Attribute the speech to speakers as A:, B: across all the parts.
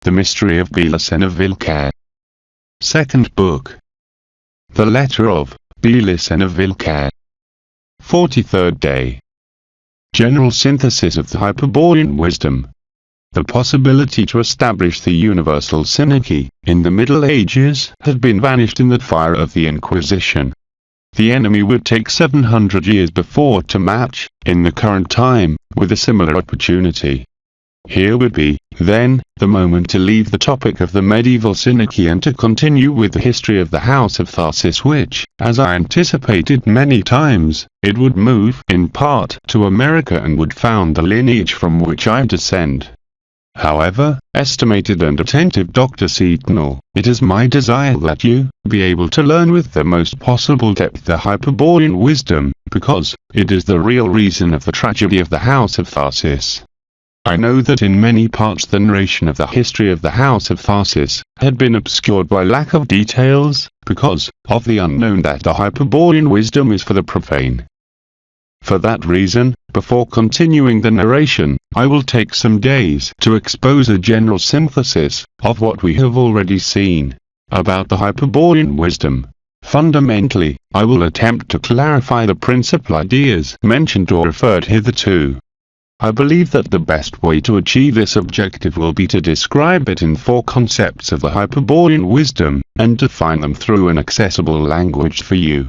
A: The Mystery of BELICENA VILLCA. Second Book. The Letter of BELICENA VILLCA. 43rd Day. General Synthesis of the Hyperborean Wisdom. The possibility to establish the universal synarchy in the Middle Ages had been vanished in the fire of the Inquisition. The enemy would take 700 years before to match, in the current time, with a similar opportunity. Here would be, then, the moment to leave the topic of the medieval synarchy and to continue with the history of the House of Tharsis, which, as I anticipated many times, it would move, in part, to America and would found the lineage from which I descend. However, estimated and attentive Dr. Setonal, it is my desire that you be able to learn with the most possible depth the Hyperborean wisdom, because it is the real reason of the tragedy of the House of Tharsis. I know that in many parts the narration of the history of the House of Tharsis had been obscured by lack of details, because of the unknown that the Hyperborean wisdom is for the profane. For that reason, before continuing the narration, I will take some days to expose a general synthesis of what we have already seen about the Hyperborean wisdom. Fundamentally, I will attempt to clarify the principal ideas mentioned or referred hitherto. I believe that the best way to achieve this objective will be to describe it in 4 concepts of the Hyperborean wisdom, and define them through an accessible language for you.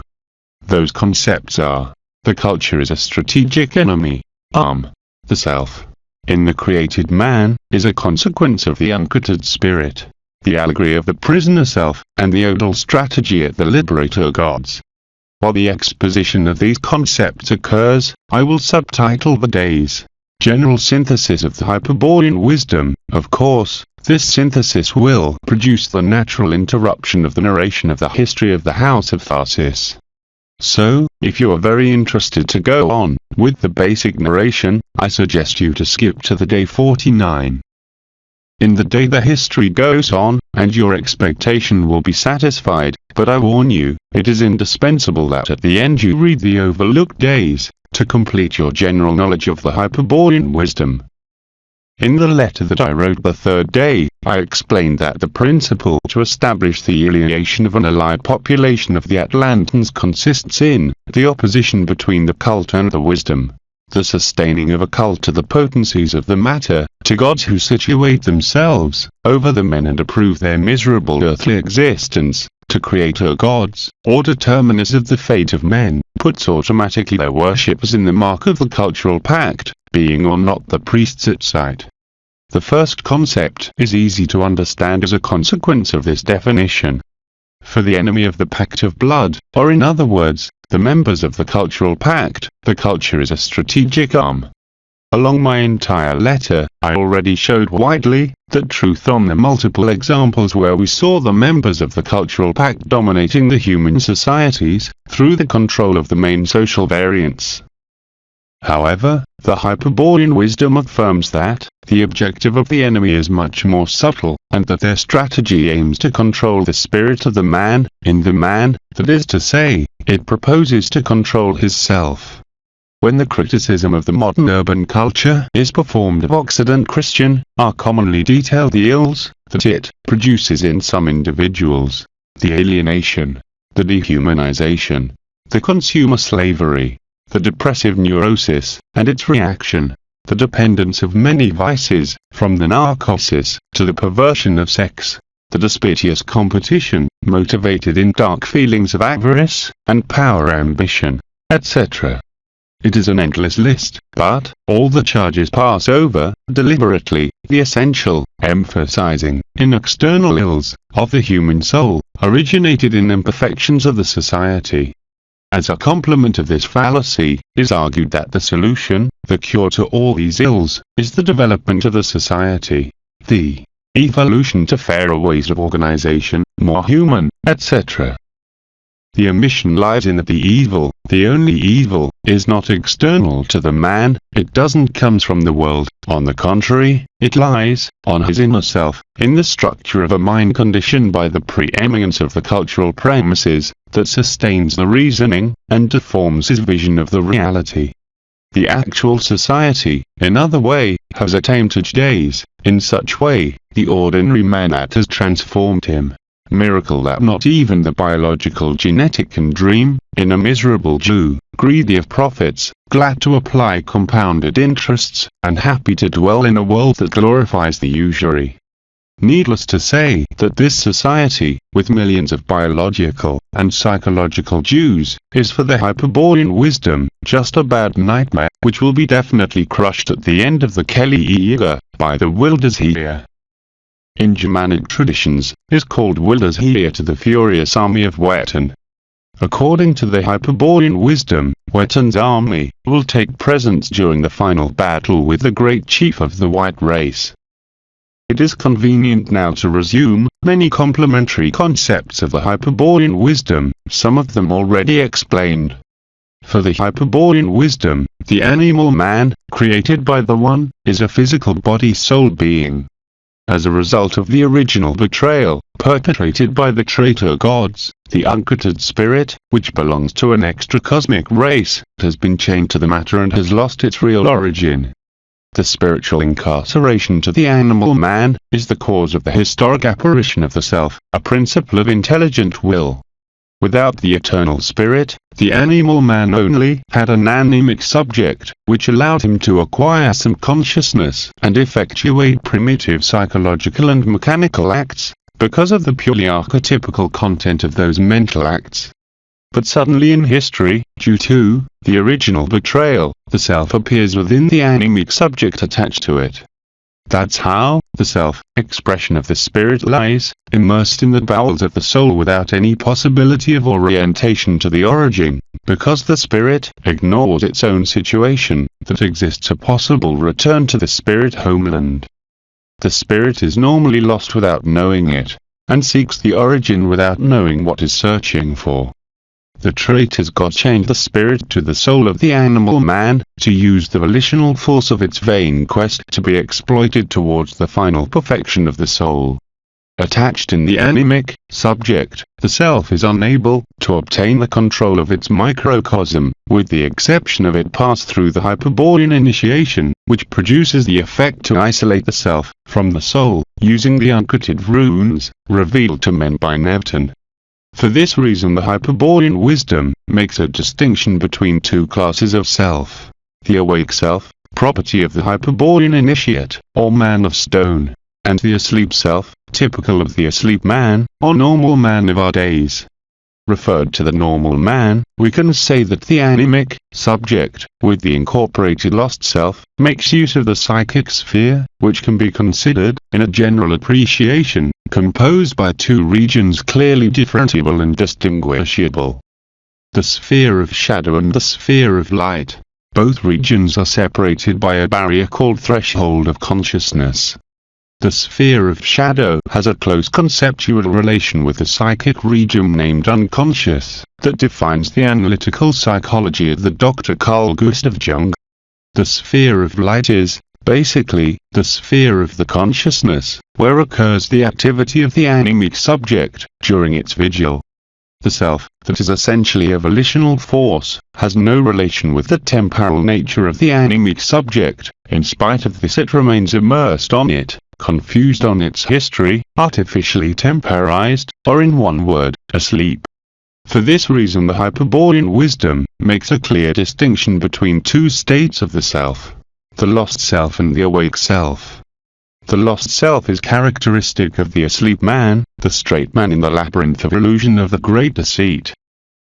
A: Those concepts are: the culture is a strategic enemy. The self, in the created man, is a consequence of the uncreated spirit. The allegory of the prisoner self, and the odal strategy at the liberator gods. While the exposition of these concepts occurs, I will subtitle the day's general synthesis of the Hyperborean wisdom. Of course, this synthesis will produce the natural interruption of the narration of the history of the House of Tharsis. So, if you are very interested to go on with the basic narration, I suggest you to skip to the day 49. In the day the history goes on, and your expectation will be satisfied, but I warn you, it is indispensable that at the end you read the overlooked days, to complete your general knowledge of the Hyperborean wisdom. In the letter that I wrote the 3rd day, I explained that the principle to establish the alienation of an allied population of the Atlantans consists in the opposition between the cult and the wisdom, the sustaining of a cult to the potencies of the matter, to gods who situate themselves over the men and approve their miserable earthly existence, to creator gods, or determiners of the fate of men, puts automatically their worshippers in the mark of the cultural pact, being or not the priests at sight. The first concept is easy to understand as a consequence of this definition. For the enemy of the pact of blood, or in other words, the members of the cultural pact, the culture is a strategic arm. Along my entire letter, I already showed widely the truth on the multiple examples where we saw the members of the cultural pact dominating the human societies, through the control of the main social variants. However, the Hyperborean wisdom affirms that the objective of the enemy is much more subtle, and that their strategy aims to control the spirit of the man, in the man, that is to say, it proposes to control his self. When the criticism of the modern urban culture is performed of Occident Christian, are commonly detailed the ills that it produces in some individuals, the alienation, the dehumanization, the consumer slavery, the depressive neurosis, and its reaction, the dependence of many vices, from the narcosis to the perversion of sex, the dispiteous competition, motivated in dark feelings of avarice, and power ambition, etc. It is an endless list, but all the charges pass over, deliberately, the essential, emphasizing, in external ills, of the human soul, originated in imperfections of the society. As a complement of this fallacy, is argued that the solution, the cure to all these ills, is the development of the society, the evolution to fairer ways of organization, more human, etc. The omission lies in that the evil, the only evil, is not external to the man, it doesn't come from the world, on the contrary, it lies, on his inner self, in the structure of a mind conditioned by the preeminence of the cultural premises, that sustains the reasoning, and deforms his vision of the reality. The actual society, in other way, has attained to days. In such way, the ordinary man that has transformed him. Miracle that not even the biological genetic can dream, in a miserable Jew, greedy of profits, glad to apply compounded interests, and happy to dwell in a world that glorifies the usury. Needless to say that this society, with millions of biological and psychological Jews, is for the Hyperborean wisdom just a bad nightmare, which will be definitely crushed at the end of the Keli Yiga by the Wildeshia. In Germanic traditions, is called Wildeshia to the furious army of Wetten. According to the Hyperborean wisdom, Wetten's army will take presence during the final battle with the great chief of the white race. It is convenient now to resume many complementary concepts of the Hyperborean wisdom, some of them already explained. For the Hyperborean wisdom, the animal man, created by the One, is a physical body-soul being. As a result of the original betrayal, perpetrated by the traitor gods, the uncultured spirit, which belongs to an extra-cosmic race, has been chained to the matter and has lost its real origin. The spiritual incarceration to the animal man is the cause of the historic apparition of the self, a principle of intelligent will. Without the eternal spirit, the animal man only had an anemic subject, which allowed him to acquire some consciousness and effectuate primitive psychological and mechanical acts, because of the purely archetypical content of those mental acts. But suddenly in history, due to the original betrayal, the self appears within the anemic subject attached to it. That's how the self-expression of the spirit lies, immersed in the bowels of the soul without any possibility of orientation to the origin, because the spirit ignores its own situation, that exists a possible return to the spirit homeland. The spirit is normally lost without knowing it, and seeks the origin without knowing what is searching for. The traitor's God chained the spirit to the soul of the animal man, to use the volitional force of its vain quest to be exploited towards the final perfection of the soul. Attached in the anemic subject, the self is unable to obtain the control of its microcosm, with the exception of it pass through the Hyperborean initiation, which produces the effect to isolate the self from the soul, using the uncoded runes, revealed to men by Nevton. For this reason the Hyperborean wisdom makes a distinction between two classes of self. The awake self, property of the Hyperborean initiate, or man of stone, and the asleep self, typical of the asleep man, or normal man of our days. Referred to the normal man, we can say that the anemic subject, with the incorporated lost self, makes use of the psychic sphere, which can be considered, in a general appreciation, composed by two regions clearly differentiable and distinguishable. The sphere of shadow and the sphere of light. Both regions are separated by a barrier called threshold of consciousness. The sphere of shadow has a close conceptual relation with the psychic region named unconscious, that defines the analytical psychology of the Dr. Carl Gustav Jung. The sphere of light is, basically, the sphere of the consciousness, where occurs the activity of the anemic subject, during its vigil. The self, that is essentially a volitional force, has no relation with the temporal nature of the anemic subject. In spite of this it remains immersed on it, confused on its history, artificially temporized, or in one word, asleep. For this reason the Hyperborean wisdom makes a clear distinction between two states of the self: the lost self and the awake self. The lost self is characteristic of the asleep man, the straight man in the labyrinth of illusion of the great deceit.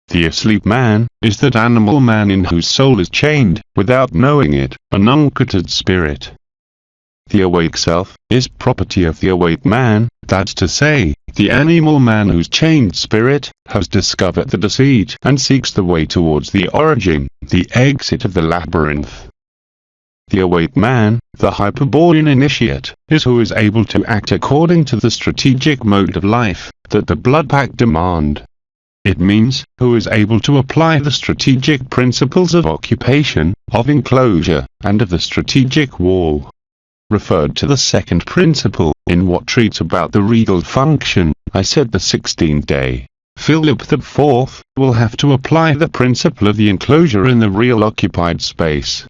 A: The asleep man is that animal man in whose soul is chained, without knowing it, an uncultured spirit. The awake self is property of the awake man, that's to say, the animal man whose chained spirit has discovered the deceit and seeks the way towards the origin, the exit of the labyrinth. The awake man, the Hyperborean initiate, is who is able to act according to the strategic mode of life that the blood pact demand. It means, who is able to apply the strategic principles of occupation, of enclosure, and of the strategic wall. Referred to the second principle, in what treats about the regal function, I said the 16th day, Philip IV, will have to apply the principle of the enclosure in the real occupied space.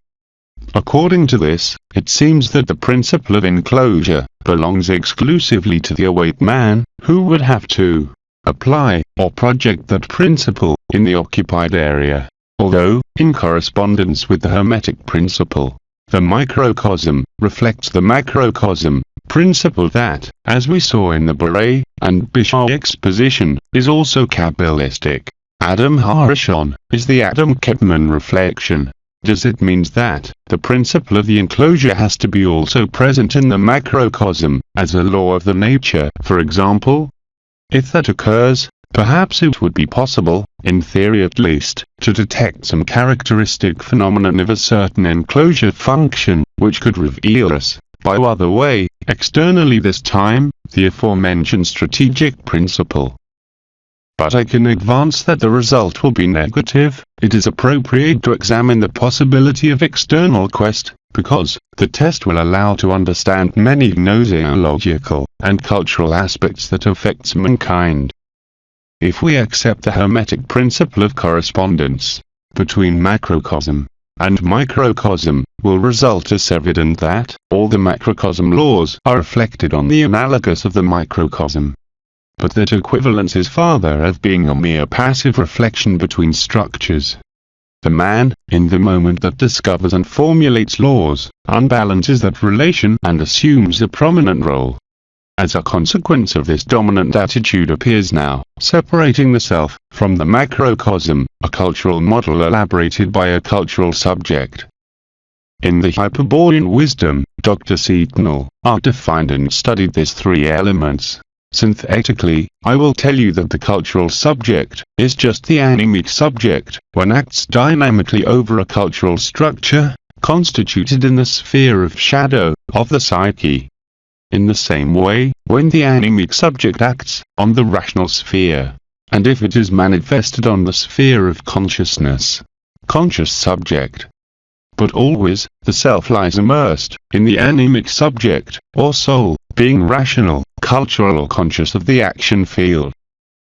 A: According to this, it seems that the principle of enclosure belongs exclusively to the awake man, who would have to apply or project that principle in the occupied area. Although, in correspondence with the Hermetic principle, the microcosm reflects the macrocosm principle that, as we saw in the Beret and Bishar exposition, is also Kabbalistic. Adam Harishon is the Adam Kepman reflection. Does it mean that the principle of the enclosure has to be also present in the macrocosm, as a law of the nature, for example? If that occurs, perhaps it would be possible, in theory at least, to detect some characteristic phenomenon of a certain enclosure function, which could reveal us, by other way, externally this time, the aforementioned strategic principle. But I can advance that the result will be negative. It is appropriate to examine the possibility of external quest, because the test will allow to understand many gnoseological and cultural aspects that affects mankind. If we accept the Hermetic principle of correspondence between macrocosm and microcosm, will result as evident that all the macrocosm laws are reflected on the analogous of the microcosm, but that equivalence is farther of being a mere passive reflection between structures. The man, in the moment that discovers and formulates laws, unbalances that relation and assumes a prominent role. As a consequence of this dominant attitude appears now, separating the self from the macrocosm, a cultural model elaborated by a cultural subject. In the Hyperborean wisdom, Dr. Setonal defined and studied these three elements. Synthetically, I will tell you that the cultural subject is just the anemic subject, when acts dynamically over a cultural structure, constituted in the sphere of shadow, of the psyche. In the same way, when the anemic subject acts on the rational sphere, and if it is manifested on the sphere of consciousness, conscious subject. But always, the self lies immersed in the anemic subject, or soul, being rational, cultural or conscious of the action field.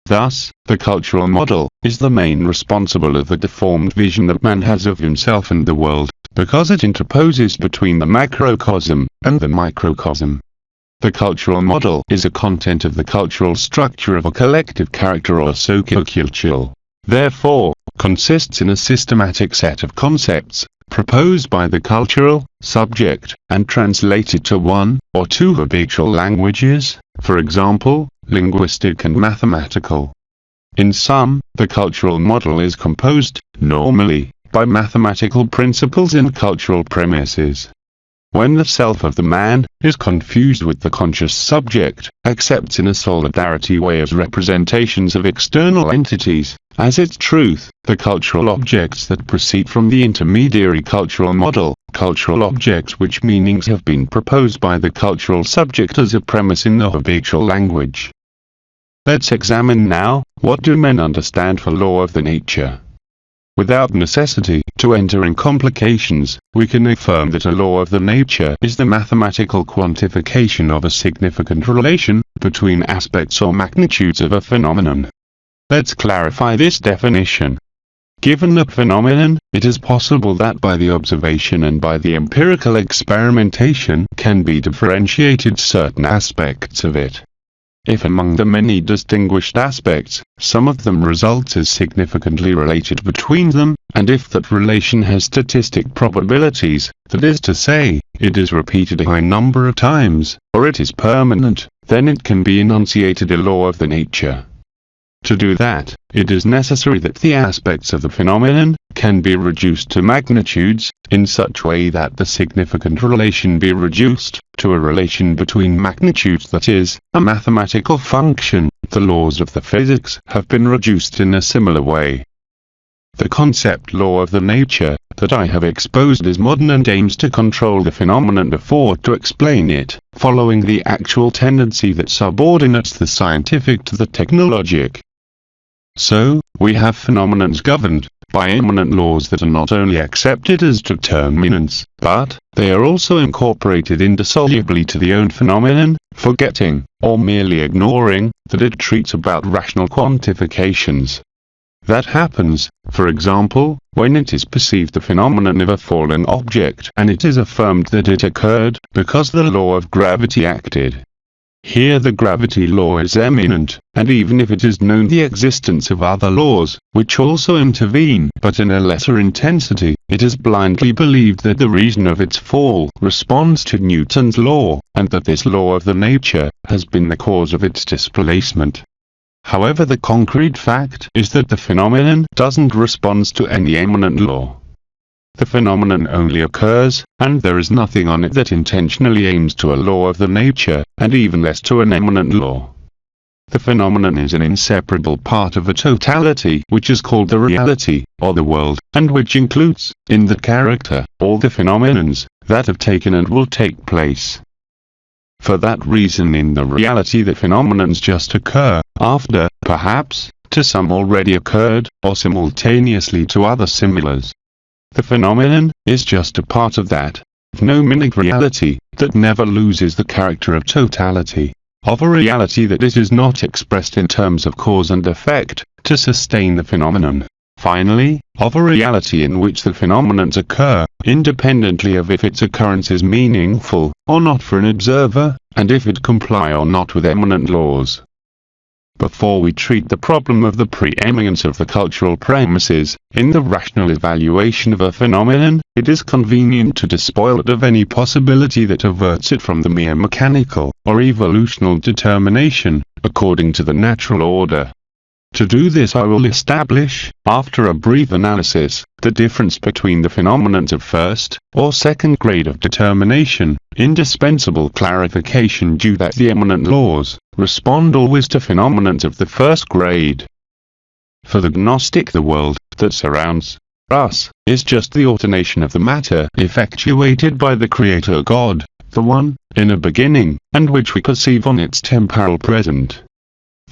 A: Thus, the cultural model is the main responsible of the deformed vision that man has of himself and the world, because it interposes between the macrocosm and the microcosm. The cultural model is a content of the cultural structure of a collective character or sociocultural. Therefore, consists in a systematic set of concepts, proposed by the cultural subject, and translated to one or two habitual languages, for example, linguistic and mathematical. In sum, the cultural model is composed, normally, by mathematical principles and cultural premises. When the self of the man is confused with the conscious subject, accepts in a solidarity way as representations of external entities, as its truth, the cultural objects that proceed from the intermediary cultural model, cultural objects which meanings have been proposed by the cultural subject as a premise in the habitual language. Let's examine now, what do men understand for law of the nature? Without necessity to enter in complications, we can affirm that a law of the nature is the mathematical quantification of a significant relation between aspects or magnitudes of a phenomenon. Let's clarify this definition. Given a phenomenon, it is possible that by the observation and by the empirical experimentation can be differentiated certain aspects of it. If among the many distinguished aspects, some of them results as significantly related between them, and if that relation has statistic probabilities, that is to say, it is repeated a high number of times, or it is permanent, then it can be enunciated a law of the nature. To do that, it is necessary that the aspects of the phenomenon can be reduced to magnitudes, in such way that the significant relation be reduced to a relation between magnitudes, that is, a mathematical function. The laws of the physics have been reduced in a similar way. The concept law of the nature that I have exposed is modern and aims to control the phenomenon before to explain it, following the actual tendency that subordinates the scientific to the technologic. So, we have phenomenons governed by immanent laws that are not only accepted as determinants, but they are also incorporated indissolubly to the own phenomenon, forgetting, or merely ignoring, that it treats about rational quantifications. That happens, for example, when it is perceived the phenomenon of a fallen object and it is affirmed that it occurred because the law of gravity acted. Here the gravity law is eminent, and even if it is known the existence of other laws, which also intervene but in a lesser intensity, it is blindly believed that the reason of its fall responds to Newton's law, and that this law of the nature has been the cause of its displacement. However, the concrete fact is that the phenomenon doesn't respond to any eminent law. The phenomenon only occurs, and there is nothing on it that intentionally aims to a law of the nature, and even less to an eminent law. The phenomenon is an inseparable part of a totality which is called the reality, or the world, and which includes, in the character, all the phenomenons that have taken and will take place. For that reason in the reality the phenomenons just occur, after, perhaps, to some already occurred, or simultaneously to other similars. The phenomenon is just a part of that mnemonic reality that never loses the character of totality, of a reality that it is not expressed in terms of cause and effect, to sustain the phenomenon. Finally, of a reality in which the phenomenons occur, independently of if its occurrence is meaningful or not for an observer, and if it comply or not with eminent laws. Before we treat the problem of the preeminence of the cultural premises, in the rational evaluation of a phenomenon, it is convenient to despoil it of any possibility that averts it from the mere mechanical, or evolutional determination, according to the natural order. To do this I will establish, after a brief analysis, the difference between the phenomenons of first, or second grade of determination, indispensable clarification due that the eminent laws respond always to phenomenons of the first grade. For the Gnostic the world that surrounds us is just the alternation of the matter effectuated by the Creator God, the one, in a beginning, and which we perceive on its temporal present.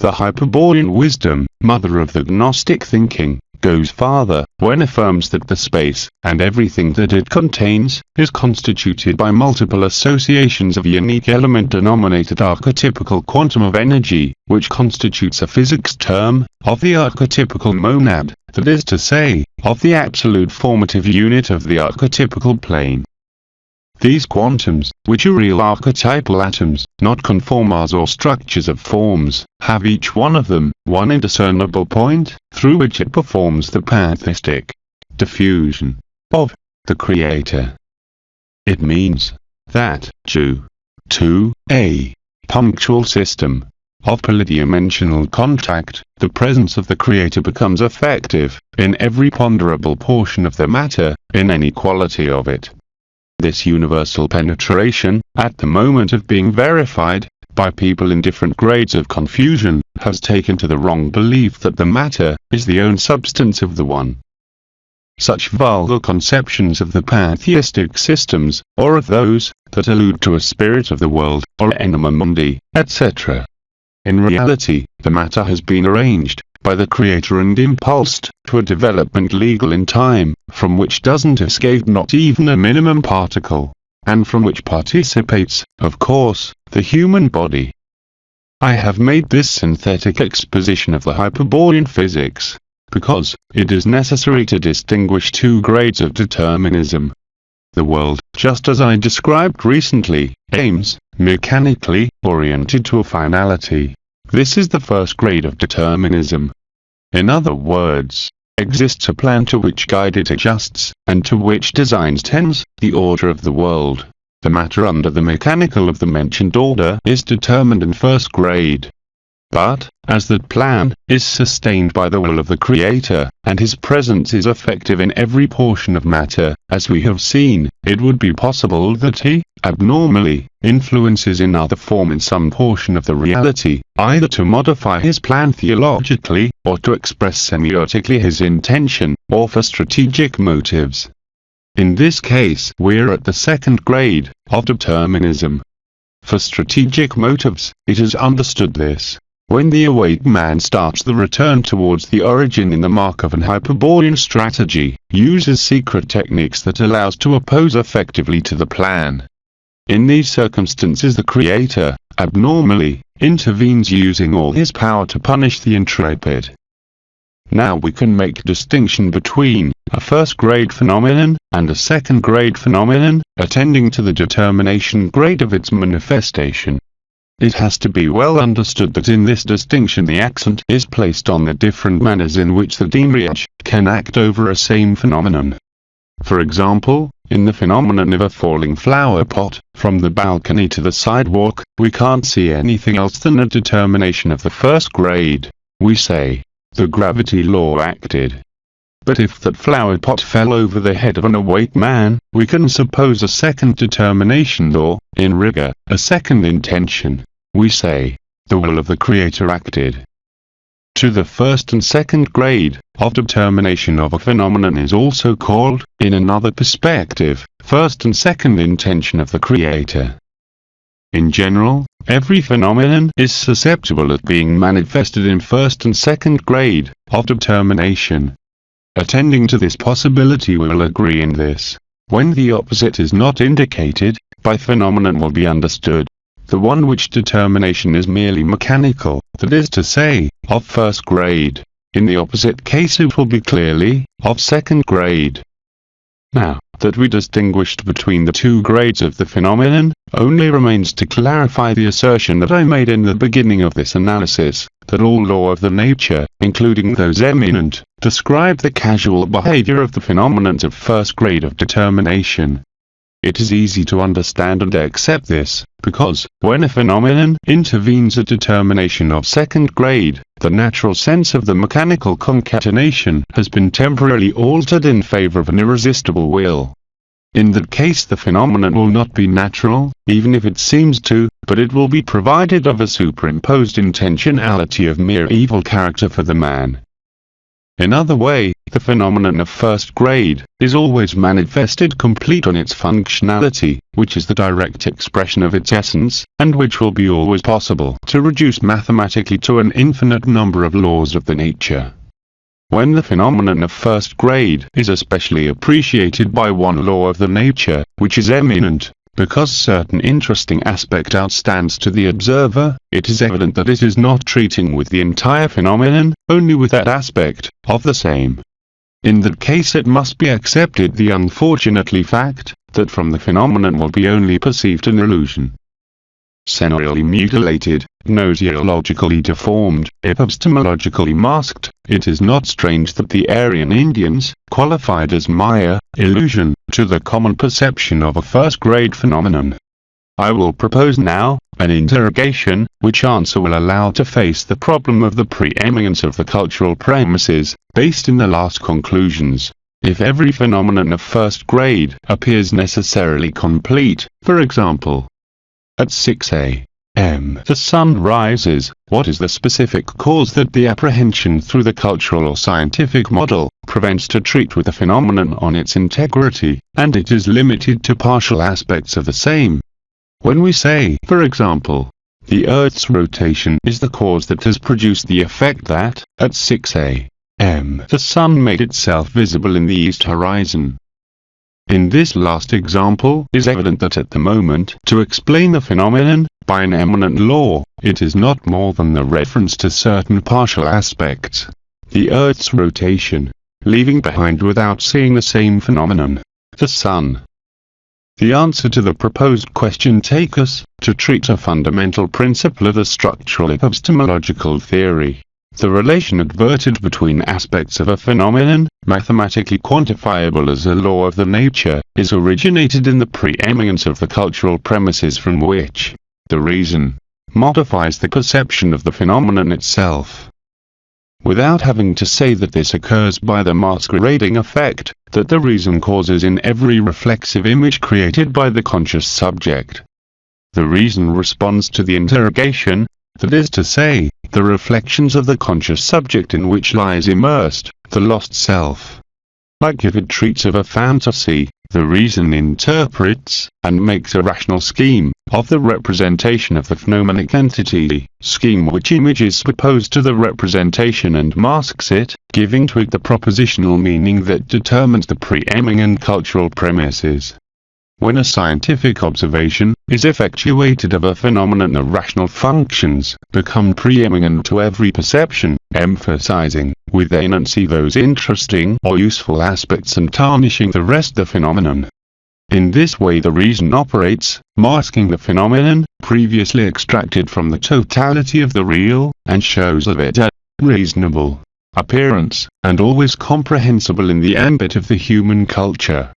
A: The Hyperborean wisdom, mother of the Gnostic thinking, goes farther, when affirms that the space, and everything that it contains, is constituted by multiple associations of unique element denominated archetypical quantum of energy, which constitutes a physics term, of the archetypical monad, that is to say, of the absolute formative unit of the archetypical plane. These quantums, which are real archetypal atoms, not conformars or structures of forms, have each one of them one indiscernible point, through which it performs the pantheistic diffusion of the Creator. It means that, due to a punctual system of polydimensional contact, the presence of the Creator becomes effective in every ponderable portion of the matter, in any quality of it. This universal penetration, at the moment of being verified, by people in different grades of confusion, has taken to the wrong belief that the matter is the own substance of the One. Such vulgar conceptions of the pantheistic systems, or of those that allude to a spirit of the world, or anima mundi, etc. In reality, the matter has been arranged by the Creator and impulsed to a development legal in time, from which doesn't escape not even a minimum particle, and from which participates, of course, the human body. I have made this synthetic exposition of the Hyperborean physics, because it is necessary to distinguish two grades of determinism. The world, just as I described recently, aims, mechanically, oriented to a finality. This is the first grade of determinism. In other words, exists a plan to which guide it adjusts, and to which designs tends, the order of the world. The matter under the mechanical of the mentioned order is determined in first grade. But, as that plan is sustained by the will of the Creator, and His presence is effective in every portion of matter, as we have seen, it would be possible that He, abnormally, influences in other form in some portion of the reality, either to modify His plan theologically, or to express semiotically His intention, or for strategic motives. In this case we're at the second grade of determinism. For strategic motives, it is understood this. When the awake man starts the return towards the origin in the mark of an Hyperborean strategy, uses secret techniques that allows to oppose effectively to the plan. In these circumstances the Creator, abnormally, intervenes using all his power to punish the intrepid. Now we can make a distinction between a first-grade phenomenon and a second-grade phenomenon, attending to the determination grade of its manifestation. It has to be well understood that in this distinction the accent is placed on the different manners in which the demiurge can act over a same phenomenon. For example, in the phenomenon of a falling flower pot, from the balcony to the sidewalk, we can't see anything else than a determination of the first grade. We say, the gravity law acted. But if that flower pot fell over the head of an awake man, we can suppose a second determination or, in rigor, a second intention. We say, the will of the Creator acted. To the first and second grade of determination of a phenomenon is also called, in another perspective, first and second intention of the Creator. In general, every phenomenon is susceptible of being manifested in first and second grade of determination. Attending to this possibility we will agree in this. When the opposite is not indicated, by phenomenon will be understood the one which determination is merely mechanical, that is to say, of first grade. In the opposite case it will be clearly of second grade. Now, that we distinguished between the two grades of the phenomenon, only remains to clarify the assertion that I made in the beginning of this analysis, that all law of the nature, including those eminent, describe the casual behavior of the phenomenon of first grade of determination. It is easy to understand and accept this, because, when a phenomenon intervenes at determination of second grade, the natural sense of the mechanical concatenation has been temporarily altered in favor of an irresistible will. In that case the phenomenon will not be natural, even if it seems to, but it will be provided of a superimposed intentionality of mere evil character for the man. In other way, the phenomenon of first grade is always manifested complete on its functionality, which is the direct expression of its essence, and which will be always possible to reduce mathematically to an infinite number of laws of the nature. When the phenomenon of first grade is especially appreciated by one law of the nature, which is eminent, because certain interesting aspect outstands to the observer, it is evident that it is not treating with the entire phenomenon, only with that aspect of the same. In that case it must be accepted the unfortunately fact, that from the phenomenon will be only perceived an illusion. Seniorly mutilated, gnosiologically deformed, epistemologically masked, it is not strange that the Aryan Indians qualified as Maya, illusion, to the common perception of a first-grade phenomenon. I will propose now an interrogation, which answer will allow to face the problem of the preeminence of the cultural premises, based in the last conclusions. If every phenomenon of first grade appears necessarily complete, for example, at 6 a.m. the sun rises, what is the specific cause that the apprehension through the cultural or scientific model prevents to treat with the phenomenon on its integrity, and it is limited to partial aspects of the same? When we say, for example, the Earth's rotation is the cause that has produced the effect that, at 6 a.m. the sun made itself visible in the east horizon. In this last example, it is evident that at the moment, to explain the phenomenon, by an eminent law, it is not more than the reference to certain partial aspects, the Earth's rotation, leaving behind without seeing the same phenomenon, the sun. The answer to the proposed question takes us to treat a fundamental principle of the structural epistemological theory. The relation adverted between aspects of a phenomenon, mathematically quantifiable as a law of the nature, is originated in the preeminence of the cultural premises from which the reason modifies the perception of the phenomenon itself. Without having to say that this occurs by the masquerading effect that the reason causes in every reflexive image created by the conscious subject. The reason responds to the interrogation, that is to say, the reflections of the conscious subject in which lies immersed, the lost self. Like if it treats of a fantasy, the reason interprets, and makes a rational scheme, of the representation of the phenomenonic entity, scheme which images superposed to the representation and masks it, giving to it the propositional meaning that determines the preeminent cultural premises. When a scientific observation is effectuated of a phenomenon, the rational functions become preeminent to every perception, emphasizing with enancy those interesting or useful aspects and tarnishing the rest of the phenomenon. In this way the reason operates, masking the phenomenon previously extracted from the totality of the real, and shows of it a reasonable appearance, and always comprehensible in the ambit of the human culture.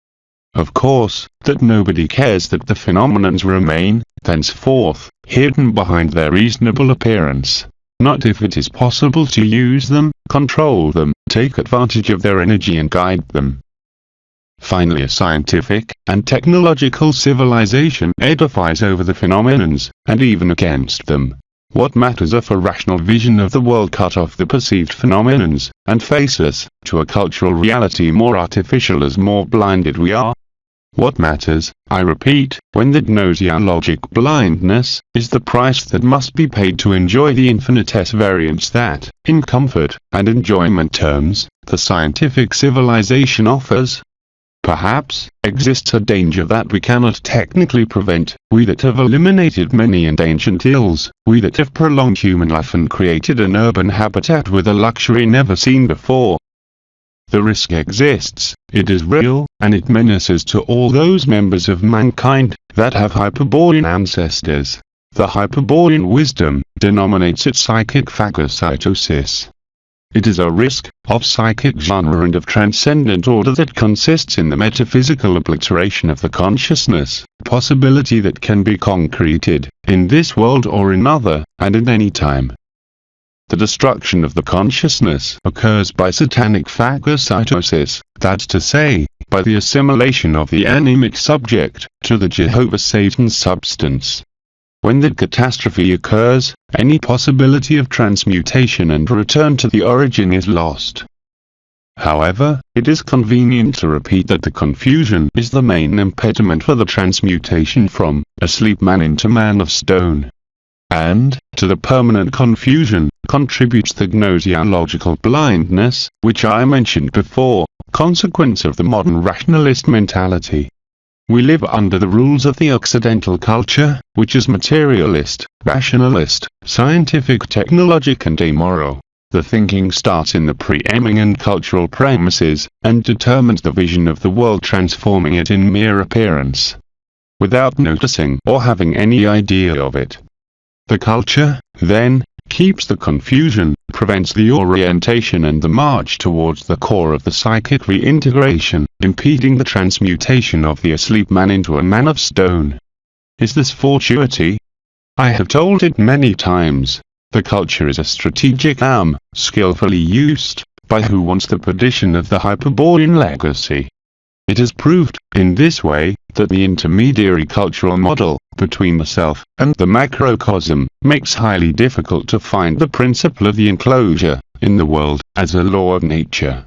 A: Of course, that nobody cares that the phenomenons remain, thenceforth, hidden behind their reasonable appearance, not if it is possible to use them, control them, take advantage of their energy and guide them. Finally, a scientific and technological civilization edifies over the phenomenons, and even against them. What matters if a rational vision of the world cut off the perceived phenomenons, and face us to a cultural reality more artificial as more blinded we are? What matters, I repeat, when that gnosiologic blindness is the price that must be paid to enjoy the infinitesimal variance that, in comfort and enjoyment terms, the scientific civilization offers? Perhaps exists a danger that we cannot technically prevent, we that have eliminated many and ancient ills, we that have prolonged human life and created an urban habitat with a luxury never seen before. The risk exists, it is real, and it menaces to all those members of mankind that have Hyperborean ancestors. The Hyperborean wisdom denominates it psychic phagocytosis. It is a risk of psychic genre and of transcendent order that consists in the metaphysical obliteration of the consciousness, possibility that can be concreted, in this world or in other, and in any time. The destruction of the consciousness occurs by satanic phagocytosis, that's to say, by the assimilation of the anemic subject to the Jehovah-Satan substance. When that catastrophe occurs, any possibility of transmutation and return to the origin is lost. However, it is convenient to repeat that the confusion is the main impediment for the transmutation from asleep man into man of stone. And, to the permanent confusion, contributes the gnosiological blindness, which I mentioned before, consequence of the modern rationalist mentality. We live under the rules of the Occidental culture, which is materialist, rationalist, scientific, technologic and amoral. The thinking starts in the preeminent cultural premises, and determines the vision of the world, transforming it in mere appearance, without noticing or having any idea of it. The culture, then, keeps the confusion, prevents the orientation and the march towards the core of the psychic reintegration, impeding the transmutation of the asleep man into a man of stone. Is this fortuity? I have told it many times. The culture is a strategic arm, skillfully used, by who wants the perdition of the Hyperborean legacy. It has proved, in this way, that the intermediary cultural model, between the self and the macrocosm, makes highly difficult to find the principle of the enclosure, in the world, as a law of nature.